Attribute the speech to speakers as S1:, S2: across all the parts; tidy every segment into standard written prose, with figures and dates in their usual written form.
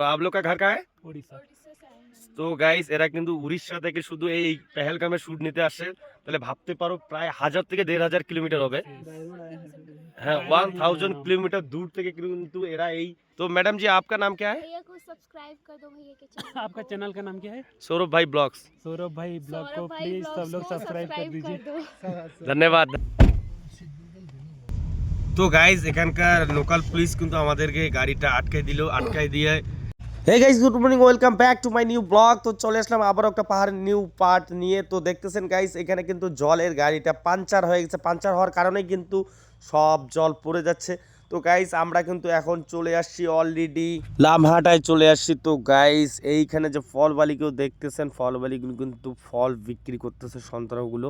S1: তো आप लोग का घर कहाँ है?
S2: उड़ीसा।
S1: তো গাইস এরা কিন্তু উড়িষ্যা থেকে শুধু এই পেহেলগামে শুট নিতে আসে। তাহলে ভাবতে পারো প্রায় 1000 থেকে 1500 কিলোমিটার হবে। হ্যাঁ, 1000 কিলোমিটার দূর থেকে কিন্তু এরা এই। তো ম্যাডাম जी आपका नाम क्या है?
S3: भैया को सब्सक्राइब कर दो भैया के चैनल
S2: आपका चैनल का नाम क्या है?
S1: सौरभ भाई ब्लॉग्स।
S2: सौरभ भाई ब्लॉग को
S3: सौरभ भाई
S2: प्लीज सब
S3: ब्लॉग्स
S2: लोग
S3: को
S2: सब्सक्राइब कर दीजिए।
S3: दो।
S1: ধন্যবাদ। তো গাইস এখানকার লোকাল পুলিশ কিন্তু আমাদেরকে গাড়িটা আটকাই দিয়ে। Hey guys, good morning, welcome back to my new vlog. তো চলে আসলাম আবার একটা পাহাড়ের নিউ পার্ট নিয়ে। তো দেখতেছেন গাইস এখানে কিন্তু জলের গাড়িটা পাঞ্চার হয়ে গেছে। পাঞ্চার হওয়ার কারণে কিন্তু সব জল পড়ে যাচ্ছে। তো গাইস আমরা কিন্তু এখন চলে আসছি অলরেডি লামহাটায় চলে আসছি। তো গাইস এইখানে যে ফল বালিগুলো দেখতেছেন, ফল বালিগুলো কিন্তু ফল বিক্রি করতেছে সন্ত্রাগুলো।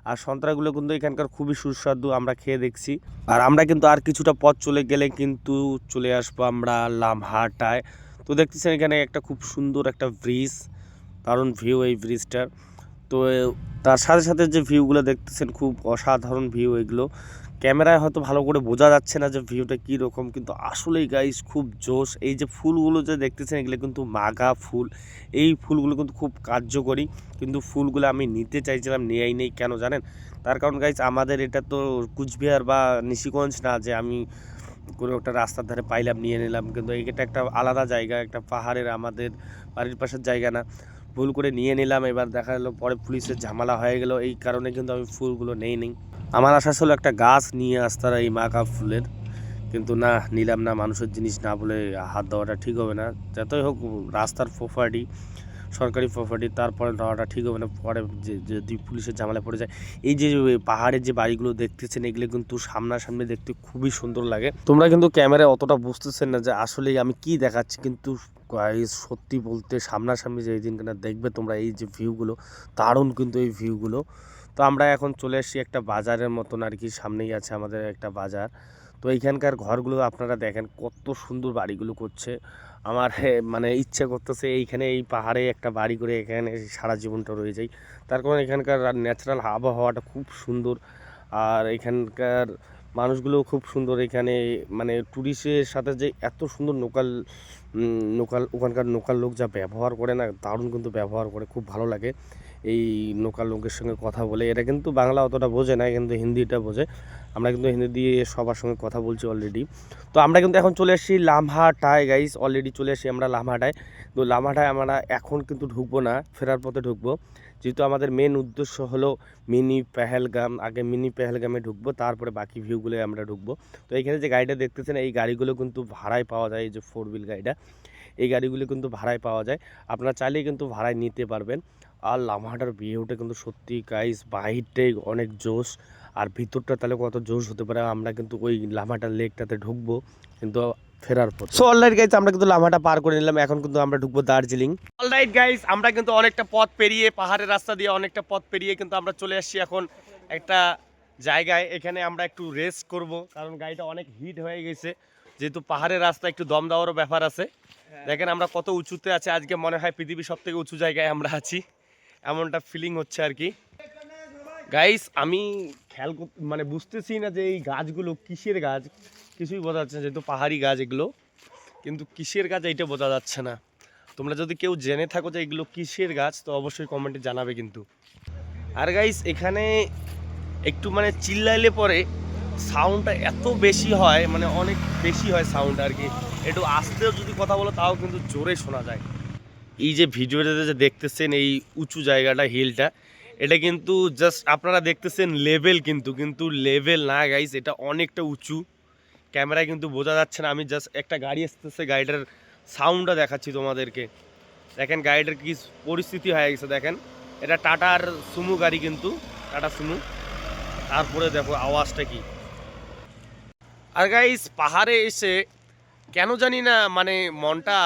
S1: আর সন্ত্রাগুলো কিন্তু এখানকার খুবই সুস্বাদু, আমরা খেয়ে দেখছি। আর আমরা কিন্তু আর কিছুটা পথ চলে গেলে কিন্তু চলে আসবো আমরা লামহাটায়। তো দেখতেছেন এখানে একটা খুব সুন্দর একটা ব্রিজ, দারুণ ভিউ এই ব্রিজটার। তো তার সাথে সাথে যে ভিউগুলো দেখতেছেন খুব অসাধারণ ভিউ। এগুলো ক্যামেরায় হয়তো ভালো করে বোঝা যাচ্ছে না যে ভিউটা কী রকম, কিন্তু আসলেই গাইস খুব জোশ। এই যে ফুলগুলো যে দেখতেছেন এগুলো কিন্তু মাঘা ফুল। এই ফুলগুলো কিন্তু খুব কার্যকরী, কিন্তু ফুলগুলো আমি নিতে চাইছিলাম, নিয়েই নেই। কেন জানেন? তার কারণ গাইস আমাদের এটা তো কুচবিহার বা নিশিগঞ্জ না যে আমি কোনো একটা রাস্তার ধারে পাইলাম নিয়ে নিলাম, কিন্তু এইটা একটা আলাদা জায়গা, একটা পাহাড়ের আমাদের বাড়ির পাশের জায়গা না। ভুল করে নিয়ে নিলাম, এবার দেখা গেলো পরে পুলিশের ঝামেলা হয়ে গেল। এই কারণে কিন্তু আমি ফুলগুলো নেই। আমার আশা ছিল একটা গাছ নিয়ে আসতে এই মাকা ফুলের, কিন্তু না, নিলাম না। মানুষের জিনিস না বলে হাত দেওয়াটা ঠিক হবে না। যতই হোক রাস্তার প্রপার্টি, সরকারি প্রপার্টি, তারপরে নেওয়াটা ঠিক হবে না। পরে যদি পুলিশের ঝামেলা পড়ে যায়। এই যে পাহাড়ের যে বাড়িগুলো দেখতেছেন এগুলো কিন্তু সামনাসামনি দেখতে খুবই সুন্দর লাগে। তোমরা কিন্তু ক্যামেরায় অতটা বুঝতেছেন না যে আসলে আমি কি দেখাচ্ছি, কিন্তু সত্যি বলতে সামনাসামনি যে দিনখানা দেখবে তোমরা এই যে ভিউগুলো, দারুণ কিন্তু এই ভিউগুলো। তো আমরা এখন চলে এসেছি একটা বাজারের মতন আর কি, সামনেই আছে আমাদের একটা বাজার। তো এইখানকার ঘরগুলো আপনারা দেখেন কত সুন্দর বাড়িগুলো করছে। আমার মানে ইচ্ছে করতেছে এইখানে এই পাহাড়ে একটা বাড়ি করে এখানে সারা জীবনটা রয়ে যাই। তার কারণ এখানকার ন্যাচারাল আবহাওয়াটা খুব সুন্দর। আর এখানকার মানুষগুলোও খুব সুন্দর। এখানে মানে ট্যুরিস্টের সাথে যে এত সুন্দর ওখানকার লোকাল লোক যা ব্যবহার করে না, দারুণ কিন্তু ব্যবহার করে, খুব ভালো লাগে এই লোকাল লোকের সঙ্গে কথা বলে। এরা কিন্তু বাংলা অতটা বোঝে না, কিন্তু হিন্দিটা বোঝে। আমরা কিন্তু হিন্দি দিয়ে সবার সঙ্গে কথা বলছি অলরেডি। তো আমরা কিন্তু এখন চলে এসেছি লামহাটায় গাইস, অলরেডি চলে এসেছি আমরা লামহাটায়। তো লামহাটায় আমরা এখন কিন্তু ঢুকবো না, ফেরার পথে ঢুকবো, যেহেতু আমাদের মেন উদ্দেশ্য হলো মিনি পেহেলগাম। আগে মিনি পেহেলগামে ঢুকবো, তারপরে বাকি ভিউগুলো আমরা ঢুকবো। তো এইখানে যে গাড়িটা দেখতেছেন এই গাড়িগুলো কিন্তু ভাড়ায় পাওয়া যায়। এই যে 4 হুইল গাড়িটা, এই গাড়িগুলো কিন্তু ভাড়ায় পাওয়া যায়, আপনারা চাইলেই কিন্তু ভাড়ায় নিতে পারবেন। আর লামহাটার ভিউটা কিন্তু সত্যি গাইস বাহিরটাই অনেক জোশ, আর ভিতরটা তাহলে কত জোশ হতে পারে। আমরা কিন্তু ওই লামহাটার লেকটাতে ঢুকবো কিন্তু ফেরার পর। সো অলরাইট গাইস, আমরা কিন্তু লামহাটা পার করে নিলাম, এখন কিন্তু আমরা ঢুকবো দার্জিলিং। অলরাইট গাইস, আমরা কিন্তু অনেকটা পথ পেরিয়ে, পাহাড়ের রাস্তা দিয়ে অনেকটা পথ পেরিয়ে কিন্তু আমরা চলে আসছি এখন একটা জায়গায়। এখানে আমরা একটু রেস্ট করব, কারণ গাড়িটা অনেক হিট হয়ে গেছে, যেহেতু পাহাড়ের রাস্তা একটু দম দেওয়ারও ব্যাপার আছে। দেখেন আমরা কত উঁচুতে আছি, আজকে মনে হয় পৃথিবীর সব থেকে উঁচু জায়গায় আমরা আছি, এমনটা ফিলিং হচ্ছে আর কি। গাইস আমি খেয়াল মানে বুঝতেছি না যে এই গাছগুলো কিসের গাছ, কিছুই বোঝা যাচ্ছে না, যেহেতু পাহাড়ি গাছ এগুলো, কিন্তু কিসের গাছ এইটা বোঝা যাচ্ছে না। তোমরা যদি কেউ জেনে থাকো যে এগুলো কিসের গাছ তো অবশ্যই কমেন্টে জানাবে কিন্তু। আর গাইস এখানে একটু মানে চিল্লাইলে পরে সাউন্ডটা এত বেশি হয়, মানে অনেক বেশি হয় সাউন্ড আর কি। একটু আস্তেও যদি কথা বলো তাও কিন্তু জোরে শোনা যায়। এই যে ভিডিওটাতে যে দেখতেছেন এই উঁচু জায়গাটা, হিলটা, এটা কিন্তু জাস্ট আপনারা দেখতেছেন লেভেল, কিন্তু লেভেল না গাইস, এটা অনেকটা উঁচু। ক্যামেরায় কিন্তু বোঝা যাচ্ছে না, আমি জাস্ট একটা গাড়ি আসতেছে, গাড়িটার সাউন্ডটা দেখাচ্ছি তোমাদেরকে। দেখেন গাড়িটার কি পরিস্থিতি হয়ে গেছে, দেখেন এটা টাটার সুমু গাড়ি, কিন্তু টাটা সুমু। তারপরে দেখো আওয়াজটা কি। আর গাইস পাহাড়ে এসে কেন জানি না মানে মনটা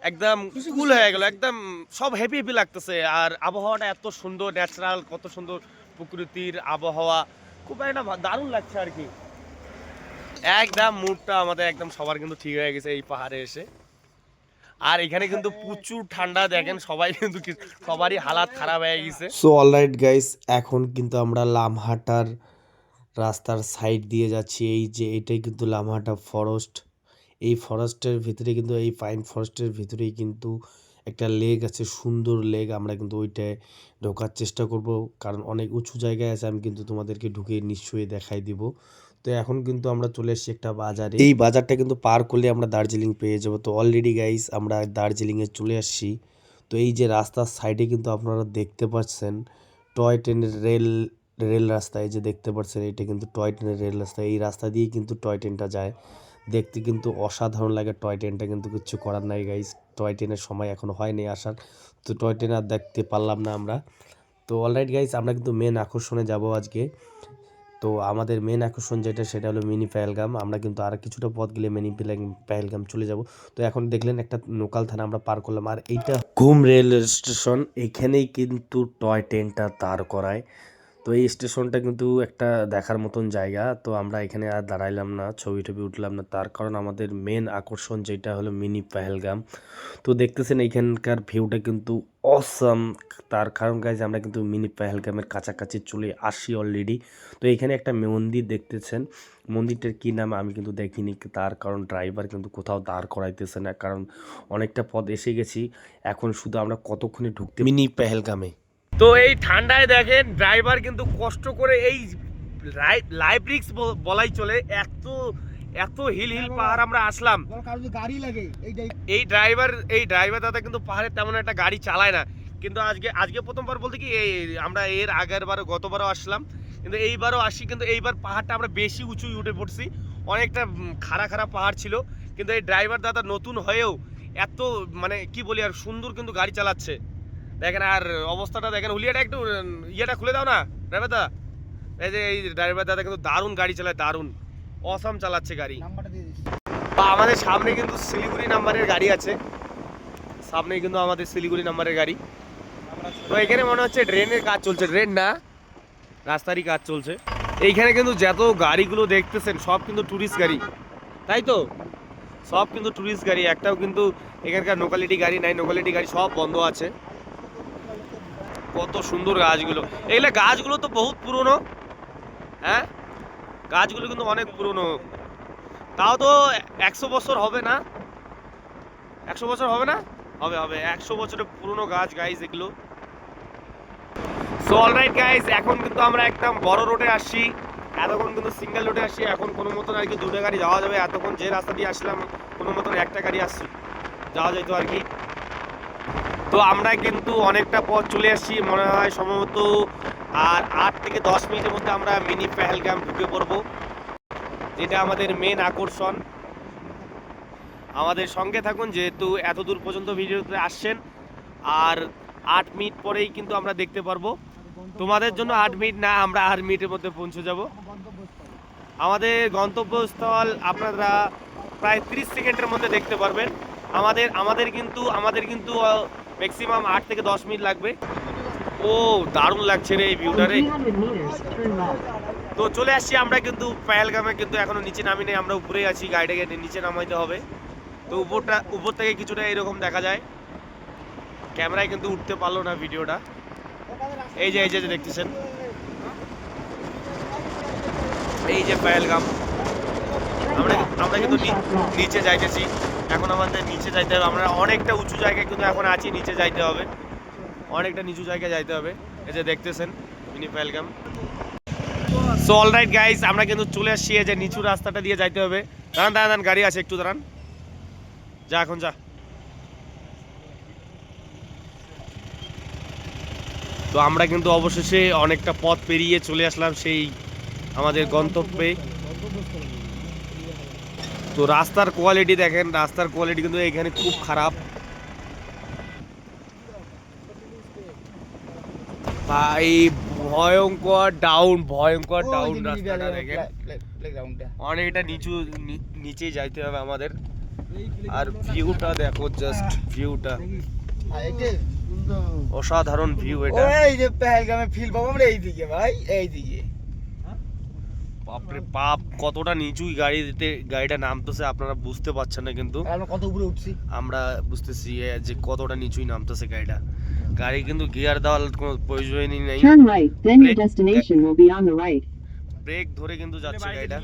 S1: একদম কুল হয়ে গেল, একদম সব হ্যাপি হ্যাপি লাগতেছে। আর আবহাওয়াটা এত সুন্দর, ন্যাচারাল, কত সুন্দর প্রকৃতির আবহাওয়া, খুব একটা দারুণ লাগছে আর কি। একদম মুডটা আমাদের একদম সবার কিন্তু ঠিক হয়ে গেছে এই পাহাড়ে এসে। আর এখানে কিন্তু প্রচুর ঠান্ডা, দেখেন সবাই কিন্তু সবারই হালাত খারাপ হয়ে গেছে। সো অলরাইট গাইস, এখন কিন্তু আমরা লামহাটার রাস্তার সাইড দিয়ে যাচ্ছি। এই যে এটাই কিন্তু লামহাটা ফরেস্ট, এই ফরেস্টের ভিতরে কিন্তু এই পাইন ফরেস্টের ভিতরেই কিন্তু একটা লেক আছে, সুন্দর লেক। আমরা কিন্তু ওইটায় ঢোকার চেষ্টা করব, কারণ অনেক উঁচু জায়গায় আছে। আমি কিন্তু তোমাদেরকে ঢুকে নিশ্চয়ই দেখাই দিব। তো এখন কিন্তু আমরা চলে এসেছি একটা বাজারে। এই বাজারটা কিন্তু পার করলে আমরা দার্জিলিং পেয়ে যাব। তো অলরেডি গাইস আমরা দার্জিলিংয়ে চলে আসছি। তো এই যে রাস্তার সাইডে কিন্তু আপনারা দেখতে পাচ্ছেন টয় ট্রেনের রেল রাস্তা। এই যে দেখতে পাচ্ছেন এটা কিন্তু টয় ট্রেনের রেল রাস্তা। এই রাস্তা দিয়েই কিন্তু টয় ট্রেনটা যায়। দেখতে কিন্তু অসাধারণ লাগে টয় ট্রেনটা, কিন্তু কিচ্ছু করার নাই গাইস। টয় ট্রেনের সময় এখনো হয়নি আসার, তো টয় ট্রেন আর দেখতে পারলাম না আমরা। তো অলরাইট গাইস আমরা কিন্তু মেন আকর্ষণে যাব আজকে। তো আমাদের মেন আকর্ষণ যেটা সেটা হলো মিনি পেহেলগাম। আমরা কিন্তু আর কিছুটা পথ গেলে মিনি পেহেলগাম চলে যাব। তো এখন দেখলেন একটা লোকাল থানা আমরা পার করলাম, আর এইটা ঘুম রেল স্টেশন। এখানেই কিন্তু টয় ট্রেনটা দাঁড় করায়। তো এই স্টেশনটা কিন্তু একটা দেখার মতন জায়গা। তো আমরা এখানে আর দাঁড়াইলাম না, ছবি টবি উঠলাম না, তার কারণ আমাদের মেন আকর্ষণ যেটা হলো মিনি পেহেলগাম। তো দেখতেছেন এইখানকার ভিউটা কিন্তু অসাম। তার কারণ গাইজ আমরা কিন্তু মিনি পেহেলগামের কাছাকাছি চলে আসি অলরেডি। তো এইখানে একটা মন্দির দেখতেছেন, মন্দিরটার কী নাম আমি কিন্তু দেখিনি, তার কারণ ড্রাইভার কিন্তু কোথাও দাঁড় করাইতেছে না, কারণ অনেকটা পথ এসে গেছি। এখন শুধু আমরা কতক্ষণে ঢুকতে মিনি পেহেলগামে। তো এই ঠান্ডায় দেখেন ড্রাইভার কিন্তু কষ্ট করে এই লাইভ রিক্স বলাই চলে, এত হিল পাহাড় আমরা আসলাম।
S3: গাড়ি লাগে
S1: এই ড্রাইভার দাদা কিন্তু পাহাড়ে তেমন একটা গাড়ি চালায় না, কিন্তু আজকে প্রথমবার বলতে কি আমরা এর আগের বারও গতবারও আসলাম, কিন্তু এইবারও আসি। কিন্তু এইবার পাহাড়টা আমরা বেশি উঁচু উঠে পড়ছি, অনেকটা খাড়া পাহাড় ছিল। কিন্তু এই ড্রাইভার দাদা নতুন হয়েও এত মানে কি বলি আর সুন্দর কিন্তু গাড়ি চালাচ্ছে দেখেন। আর অবস্থাটা দেখেন, হুলিয়াটা একটু ইয়েটা খুলে দাও না ড্রাইভার দাদা। এই যে এই ড্রাইভার দাদা কিন্তু দারুণ গাড়ি চালায়, দারুণ অসাম চালাচ্ছে গাড়ি। বা আমাদের সামনে কিন্তু শিলিগুড়ি নাম্বারের গাড়ি আছে, সামনে কিন্তু আমাদের শিলিগুড়ি নাম্বারের গাড়ি। তো এখানে মনে হচ্ছে ড্রেনের কাজ চলছে, ড্রেন না রাস্তারই কাজ চলছে। এইখানে কিন্তু যত গাড়িগুলো দেখতেছেন সব কিন্তু টুরিস্ট গাড়ি, তাই তো সব কিন্তু টুরিস্ট গাড়ি, একটাও কিন্তু এখানকার লোকালিটি গাড়ি নাই। লোকালিটি গাড়ি সব বন্ধ আছে। কত সুন্দর গাছগুলো, এগুলো গাছগুলো তো বহুত পুরনো। হ্যাঁ গাছগুলো কিন্তু অনেক পুরনো, তাও তো 100 বছর হবে না, 100 বছর হবে না, হবে 100 বছরের পুরনো গাছ গাইজ এগুলো। সো অলরাইট গাইজ এখন কিন্তু আমরা একদম বড় রোডে আসছি। এতক্ষণ কিন্তু সিঙ্গেল রোডে আসছি, এখন কোনো মতন আর কি দুটো গাড়ি যাওয়া যাবে। এতক্ষণ যে রাস্তা দিয়ে আসলাম কোনো মতন একটা গাড়ি আসছি যাওয়া যেত আর কি। তো আমরা কিন্তু অনেকটা পথ চলে আসছি, মনে হয় সম্ভবত আর 8 থেকে 10 মিনিটের মধ্যে আমরা মিনি পেহেলগাম ঢুকে পড়বো, যেটা আমাদের মেন আকর্ষণ। আমাদের সঙ্গে থাকুন, যেহেতু এত দূর পর্যন্ত ভিডিওতে আসছেন। আর 8 মিনিট পরেই কিন্তু আমরা দেখতে পারবো। তোমাদের জন্য 8 মিনিট না, আমরা 8 মিনিটের মধ্যে পৌঁছে যাব আমাদের গন্তব্যস্থল। আপনারা প্রায় 30 সেকেন্ডের মধ্যে দেখতে পারবেন। আমাদের কিন্তু ম্যাক্সিমাম 8 থেকে 10 মিনিট লাগবে। ও দারুণ লাগছে রে এই ভিউটা রে। তো চলে আসছি আমরা কিন্তু পেহেলগামে, কিন্তু এখনো নিচে নামি নেই, আমরা উপরেই আছি, গাড়িটাকে নিচে নামাইতে হবে। তো উপর থেকে কিছুটা এরকম দেখা যায়, ক্যামেরায় কিন্তু উঠতে পারলো না ভিডিওটা। এই যে দেখতেছেন, এই যে পেহেলগাম। আমরা কিন্তু নিচে যাইতেছি, এখন আমাদের নিচে যাইতে হবে। আমরা অনেকটা উঁচু জায়গায় কিন্তু এখন আছি, নিচে যাইতে হবে, অনেকটা নিচু জায়গায় যাইতে হবে। এই যে দেখতেছেন mini Pahalgam. So alright guys আমরা কিন্তু চলে আসছি, এই যে নিচু রাস্তাটা দিয়ে যাইতে হবে। দাঁড়ান গাড়ি আছে, একটু দাঁড়ান, যা এখন যা। তো আমরা কিন্তু অবশেষে অনেকটা পথ পেরিয়ে চলে আসলাম সেই আমাদের গন্তব্যে। তো রাস্তার কোয়ালিটি দেখেন, রাস্তার কোয়ালিটি কিন্তু এখানে খুব খারাপ ভাই। ভয়ঙ্কর ডাউন রাস্তাটা দেখেন, অনেকটা নিচেই যাইতে হবে আমাদের। আর ভিউটা দেখো, জাস্ট ভিউটা অসাধারণ ভিউ। এটা
S4: এই যে পেহেলগামে ফিল পাবো আমরা এইদিকে ভাই, এইদিকে
S1: বাপরে বাপ, কতটা নিচুই গাড়িটা নামতেছে আপনারা বুঝতে পারছেন না, কিন্তু
S4: আমরা কত উপরে উঠছি
S1: আমরা বুঝতেছি যে কতটা নিচুই নামতেছে গাড়ি কিন্তু গিয়ার দেওয়ার কোনো প্রয়োজনই নেই।
S5: Turn right, then your destination will be on the right.
S1: Brake ধরে কিন্তু যাচ্ছে গাড়িটা।